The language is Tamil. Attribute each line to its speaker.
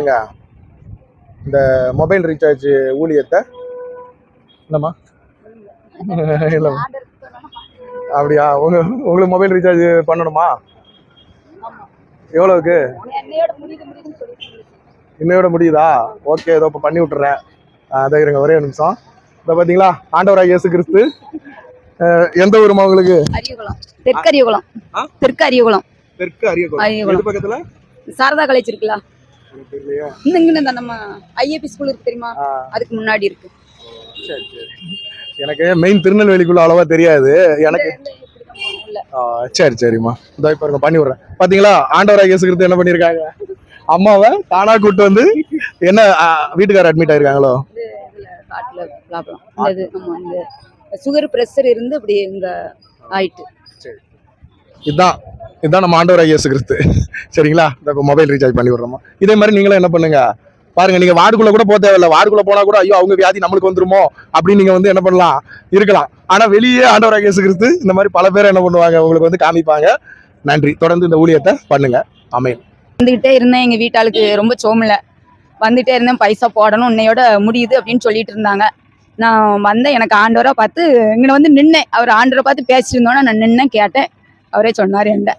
Speaker 1: இந்த மொபைல் ரீசார்ஜ் ஊழியத்தை இல்லைம்மா இல்லைம்மா அப்படியா உங்களுக்கு மொபைல் ரீசார்ஜ் பண்ணணுமா? எவ்வளவுக்கு? இன்னையோட முடியுதா? ஓகே, ஏதோ இப்போ பண்ணி விட்டுறேன். அதை இருங்க, ஒரே ஒரு நிமிஷம். இப்போ பார்த்தீங்களா, ஆண்டவராக இயேசு கிறிஸ்து. எந்த ஊருமா உங்களுக்கு?
Speaker 2: தெற்கு அரியகுளம். தெற்கு அரியகுளம்.
Speaker 1: தெற்கு அரியகுளம். எது பக்கத்துல?
Speaker 2: சாரதா காலேஜ் இருக்குல்ல, இங்க நம்ம ஐஏபி ஸ்கூல் இருக்கு தெரியுமா, அதுக்கு முன்னாடி இருக்கு.
Speaker 1: சரி சரி. எனக்கு மெயின் திருநெல்வேலிக்குள்ள அவ்வளவா தெரியாது எனக்கு. சரி சரிம்மா, இதோ இப்போ பண்ணி விடுறேன். பாத்தீங்களா, ஆண்டவராக இயேசு கிறிஸ்து என்ன பண்ணிருக்காங்க, அம்மாவை தானா கூட்டு வந்து என்ன வீட்டுக்கார அட்மிட் ஆயிருக்காங்களோ,
Speaker 2: சுகர் பிரஷர் இருந்து அப்படி இங்க ஆயிட்டு.
Speaker 1: இதுதான் நம்ம ஆண்டவராக இயேசு கிறிஸ்து. சரிங்களா, இப்போ மொபைல் ரீசார்ஜ் பண்ணி விடுறோமா. இதே மாதிரி நீங்களும் என்ன பண்ணுங்க பாருங்க, நீங்க வார்டுக்குள்ள கூட போக தேவையில்ல. வார்டுக்குள்ள போனா கூட ஐயோ அவங்க வியாதி நம்மளுக்கு வந்துருமோ அப்படின்னு நீங்க வந்து என்ன பண்ணலாம், இருக்கலாம். ஆனா வெளியே ஆண்டவராக இயேசு கிறிஸ்து இந்த மாதிரி பல பேர் என்ன பண்ணுவாங்க, உங்களுக்கு வந்து காமிப்பாங்க. நன்றி, தொடர்ந்து இந்த ஊழியத்தை பண்ணுங்க. ஆமென்.
Speaker 2: வந்துகிட்டே இருந்தேன், எங்க வீட்டாளுக்கு ரொம்ப சோமல வந்துட்டே இருந்தேன், பைசா போடணும் இன்னையோட முடியுது அப்படின்னு சொல்லிட்டு இருந்தாங்க. நான் வந்தேன், எனக்கு ஆண்டவரா பார்த்து இங்கே வந்து நின்னேன். அவர் ஆண்டவரை பார்த்து பேசிட்டு இருந்தோன்னா நான் நின்னேன், கேட்டேன். அவரே சொன்னார் என்கிட்ட.